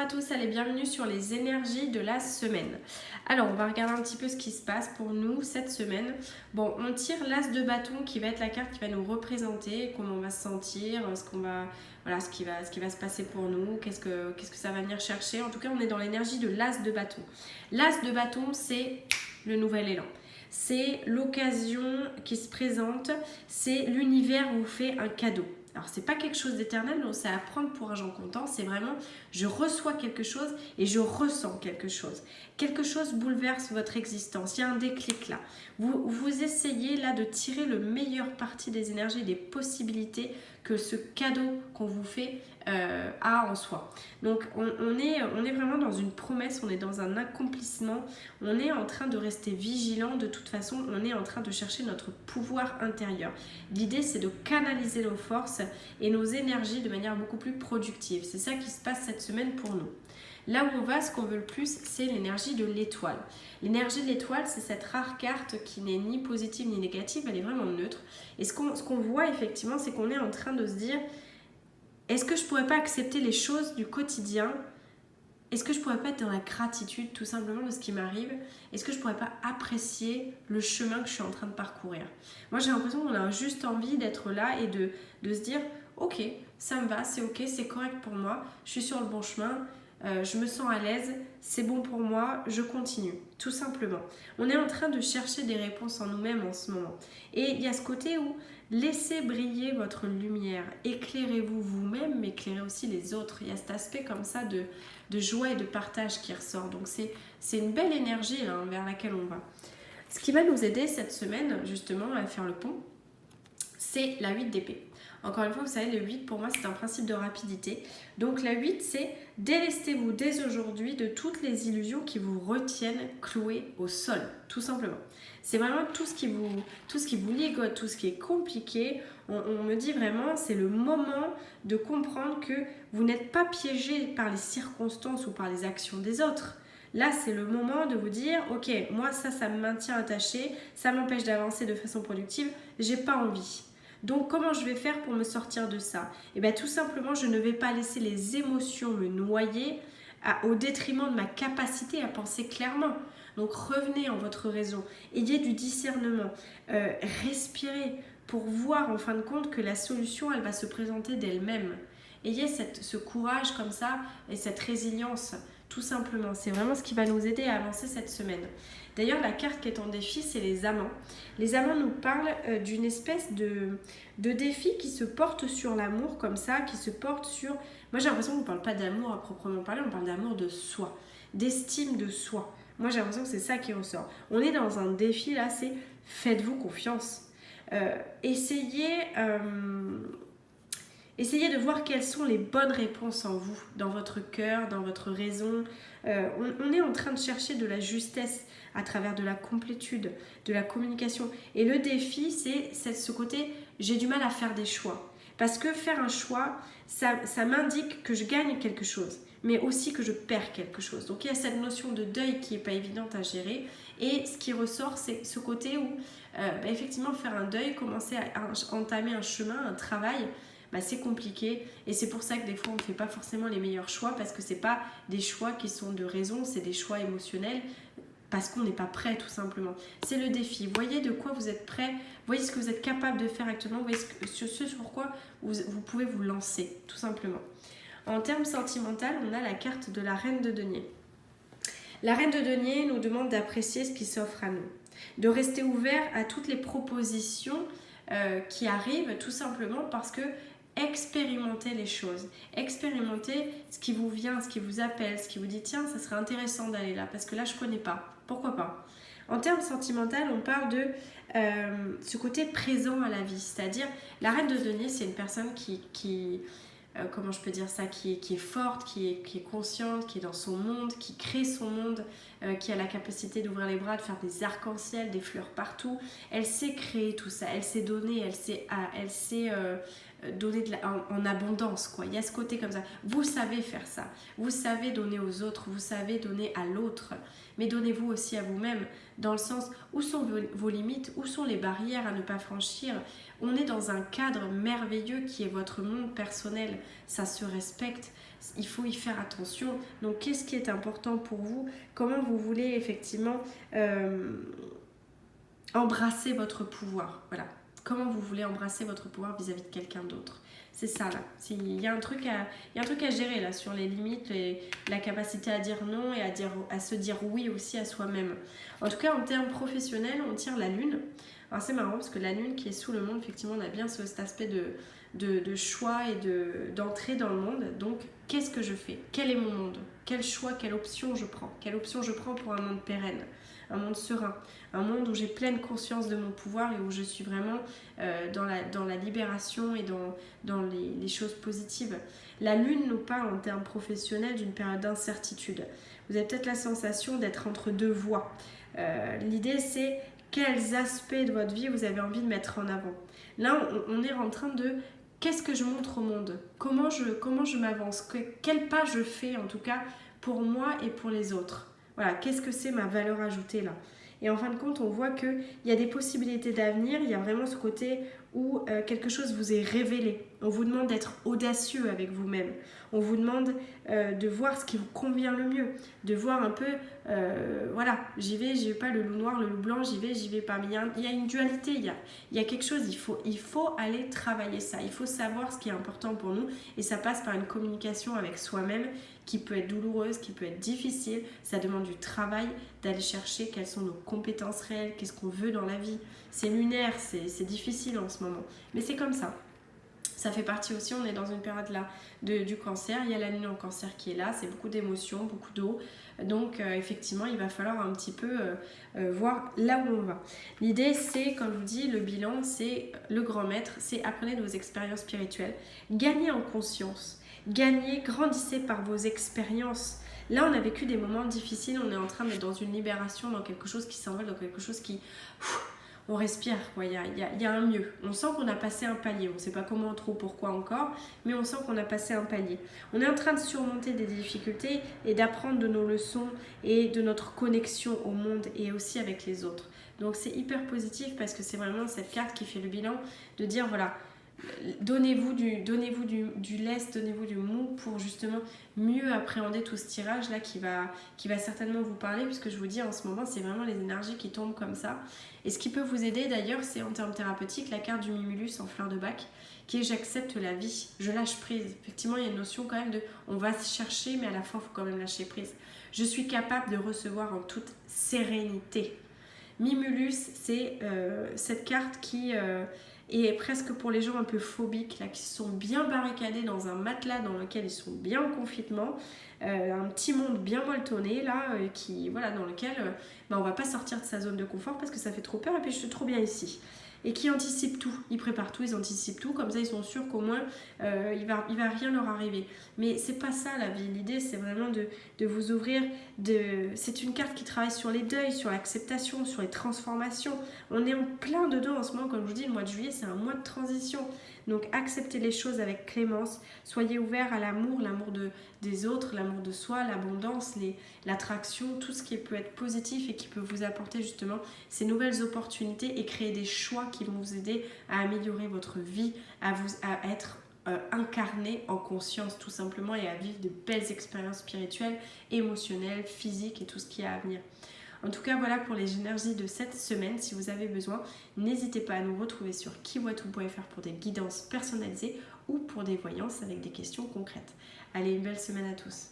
tous, allez, bienvenue sur les énergies de la semaine. Alors, on va regarder un petit peu ce qui se passe pour nous cette semaine. Bon, on tire l'as de bâton qui va être la carte qui va nous représenter, comment on va se sentir, voilà, ce qui va se passer pour nous, qu'est-ce que ça va venir chercher. En tout cas, on est dans l'énergie de l'as de bâton. L'as de bâton, c'est le nouvel élan. C'est l'occasion qui se présente, c'est l'univers vous fait un cadeau. Alors, c'est pas quelque chose d'éternel, non, c'est à prendre pour argent comptant. C'est vraiment, je reçois quelque chose et je ressens quelque chose. Quelque chose bouleverse votre existence. Il y a un déclic là. Vous essayez là de tirer le meilleur parti des énergies, des possibilités que ce cadeau qu'on vous fait a en soi. Donc, on est vraiment dans une promesse, on est dans un accomplissement. On est en train de rester vigilant. De toute façon, on est en train de chercher notre pouvoir intérieur. L'idée, c'est de canaliser nos forces et nos énergies de manière beaucoup plus productive. C'est ça qui se passe cette semaine pour nous. Là où on va, ce qu'on veut le plus, c'est l'énergie de l'étoile. L'énergie de l'étoile, c'est cette rare carte qui n'est ni positive ni négative, elle est vraiment neutre. Et ce qu'on voit effectivement, c'est qu'on est en train de se dire, est-ce que je ne pourrais pas accepter les choses du quotidien ? Est-ce que je ne pourrais pas être dans la gratitude tout simplement de ce qui m'arrive ? Est-ce que je ne pourrais pas apprécier le chemin que je suis en train de parcourir ? Moi, j'ai l'impression qu'on a juste envie d'être là et de se dire, ok, ça me va, c'est ok, c'est correct pour moi, je suis sur le bon chemin. Je me sens à l'aise, c'est bon pour moi, je continue, tout simplement. On est en train de chercher des réponses en nous-mêmes en ce moment. Et il y a ce côté où laissez briller votre lumière, éclairez-vous vous-même, mais éclairez aussi les autres. Il y a cet aspect comme ça de joie et de partage qui ressort. Donc c'est une belle énergie là, vers laquelle on va. Ce qui va nous aider cette semaine, justement, à faire le pont, c'est la 8 d'épée. Encore une fois, vous savez, le 8, pour moi, c'est un principe de rapidité. Donc, la 8, c'est délestez-vous dès aujourd'hui de toutes les illusions qui vous retiennent cloués au sol, tout simplement. C'est vraiment tout ce qui vous ligote, tout ce qui est compliqué. On me dit vraiment, c'est le moment de comprendre que vous n'êtes pas piégé par les circonstances ou par les actions des autres. Là, c'est le moment de vous dire, ok, moi, ça me maintient attaché, ça m'empêche d'avancer de façon productive, j'ai pas envie. Donc, comment je vais faire pour me sortir de ça ? Eh bien, tout simplement, je ne vais pas laisser les émotions me noyer au détriment de ma capacité à penser clairement. Donc, revenez en votre raison, ayez du discernement, respirez pour voir en fin de compte que la solution, elle va se présenter d'elle-même. Ayez ce courage comme ça et cette résilience, tout simplement. C'est vraiment ce qui va nous aider à avancer cette semaine. D'ailleurs, la carte qui est en défi, c'est les amants. Les amants nous parlent d'une espèce de défi qui se porte sur l'amour comme ça, qui se porte sur... Moi, j'ai l'impression qu'on ne parle pas d'amour à proprement parler, on parle d'amour de soi, d'estime de soi. Moi, j'ai l'impression que c'est ça qui ressort. On est dans un défi, là, c'est faites-vous confiance. Essayez de voir quelles sont les bonnes réponses en vous, dans votre cœur, dans votre raison. On est en train de chercher de la justesse à travers de la complétude, de la communication. Et le défi, c'est ce côté, j'ai du mal à faire des choix. Parce que faire un choix, ça m'indique que je gagne quelque chose, mais aussi que je perds quelque chose. Donc il y a cette notion de deuil qui n'est pas évidente à gérer. Et ce qui ressort, c'est ce côté où, effectivement, faire un deuil, commencer à entamer un chemin, un travail, c'est compliqué et c'est pour ça que des fois on ne fait pas forcément les meilleurs choix parce que ce n'est pas des choix qui sont de raison, c'est des choix émotionnels parce qu'on n'est pas prêt tout simplement. C'est le défi. Voyez de quoi vous êtes prêt, voyez ce que vous êtes capable de faire actuellement, voyez ce sur quoi vous pouvez vous lancer tout simplement. En termes sentimentaux, on a la carte de la reine de denier. La reine de denier nous demande d'apprécier ce qui s'offre à nous, de rester ouvert à toutes les propositions qui arrivent tout simplement parce que expérimentez les choses, expérimentez ce qui vous vient, ce qui vous appelle, ce qui vous dit tiens ça serait intéressant d'aller là parce que là je connais pas, pourquoi pas. En termes sentimentaux, on parle de ce côté présent à la vie, c'est-à-dire la reine de denier c'est une personne qui comment je peux dire ça, qui est forte, qui est consciente, qui est dans son monde, qui crée son monde, qui a la capacité d'ouvrir les bras, de faire des arcs-en-ciel, des fleurs partout. Elle sait créer tout ça, elle sait donner, elle sait donner en abondance, quoi. Il y a ce côté comme ça. Vous savez faire ça. Vous savez donner aux autres. Vous savez donner à l'autre. Mais donnez-vous aussi à vous-même, dans le sens où sont vos limites, où sont les barrières à ne pas franchir. On est dans un cadre merveilleux qui est votre monde personnel. Ça se respecte. Il faut y faire attention. Donc, qu'est-ce qui est important pour vous? Comment vous voulez effectivement embrasser votre pouvoir? Voilà. Comment vous voulez embrasser votre pouvoir vis-à-vis de quelqu'un d'autre? C'est ça là. Il y a un truc à gérer là sur les limites et la capacité à dire non et à se dire oui aussi à soi-même. En tout cas, en termes professionnels, on tire la lune. Alors c'est marrant parce que la lune qui est sous le monde, effectivement, on a bien cet aspect de choix et d'entrée dans le monde. Donc, qu'est-ce que je fais? Quel est mon monde? Quel choix, quelle option je prends? Quelle option je prends pour un monde pérenne? Un monde serein, un monde où j'ai pleine conscience de mon pouvoir et où je suis vraiment dans la libération et dans les choses positives. La lune nous parle en termes professionnels d'une période d'incertitude. Vous avez peut-être la sensation d'être entre deux voies. L'idée c'est quels aspects de votre vie vous avez envie de mettre en avant. Là on est en train de qu'est-ce que je montre au monde? Comment je m'avance? Quel pas je fais en tout cas pour moi et pour les autres? Voilà, qu'est-ce que c'est ma valeur ajoutée là? Et en fin de compte, on voit qu'il y a des possibilités d'avenir, il y a vraiment ce côté où quelque chose vous est révélé. On vous demande d'être audacieux avec vous-même. On vous demande de voir ce qui vous convient le mieux, de voir un peu, voilà, j'y vais pas le loup noir, le loup blanc, j'y vais pas. Mais il y a une dualité, il y a quelque chose, il faut aller travailler ça, il faut savoir ce qui est important pour nous et ça passe par une communication avec soi-même qui peut être douloureuse, qui peut être difficile. Ça demande du travail d'aller chercher quelles sont nos compétences réelles, qu'est-ce qu'on veut dans la vie. C'est lunaire, c'est difficile en ce moment, mais c'est comme ça. Ça fait partie aussi, on est dans une période là du cancer, il y a la lune en cancer qui est là, c'est beaucoup d'émotions, beaucoup d'eau, donc effectivement il va falloir un petit peu voir là où on va. L'idée c'est, comme je vous dis, le bilan c'est le grand maître, c'est apprenez de vos expériences spirituelles, gagnez en conscience, gagnez, grandissez par vos expériences. Là on a vécu des moments difficiles, on est en train d'être dans une libération, dans quelque chose qui s'envole, dans quelque chose qui... on respire, quoi. Il y a un mieux. On sent qu'on a passé un palier. On ne sait pas comment, trop, pourquoi encore, mais on sent qu'on a passé un palier. On est en train de surmonter des difficultés et d'apprendre de nos leçons et de notre connexion au monde et aussi avec les autres. Donc c'est hyper positif parce que c'est vraiment cette carte qui fait le bilan de dire voilà, donnez-vous du lest, donnez-vous du mou pour justement mieux appréhender tout ce tirage là qui va certainement vous parler, puisque je vous dis en ce moment c'est vraiment les énergies qui tombent comme ça. Et ce qui peut vous aider d'ailleurs, c'est en termes thérapeutiques la carte du Mimulus en fleur de bac qui est j'accepte la vie, je lâche prise. Effectivement il y a une notion quand même de on va se chercher mais à la fois il faut quand même lâcher prise. Je suis capable de recevoir en toute sérénité. Mimulus c'est cette carte qui et presque pour les gens un peu phobiques, là, qui sont bien barricadés dans un matelas dans lequel ils sont bien en confinement, un petit monde bien molletonné, là, dans lequel on va pas sortir de sa zone de confort parce que ça fait trop peur et puis je suis trop bien ici. Et qui anticipent tout, ils préparent tout, ils anticipent tout, comme ça ils sont sûrs qu'au moins il va rien leur arriver. Mais c'est pas ça la vie, l'idée c'est vraiment de vous ouvrir, c'est une carte qui travaille sur les deuils, sur l'acceptation, sur les transformations. On est en plein dedans en ce moment, comme je vous dis, le mois de juillet c'est un mois de transition. Donc acceptez les choses avec clémence, soyez ouverts à l'amour des autres, l'amour de soi, l'abondance, l'attraction, tout ce qui peut être positif et qui peut vous apporter justement ces nouvelles opportunités et créer des choix qui vont vous aider à améliorer votre vie, à être incarné en conscience tout simplement et à vivre de belles expériences spirituelles, émotionnelles, physiques et tout ce qui a à venir. En tout cas, voilà pour les énergies de cette semaine. Si vous avez besoin, n'hésitez pas à nous retrouver sur kiwatou.fr pour des guidances personnalisées ou pour des voyances avec des questions concrètes. Allez, une belle semaine à tous.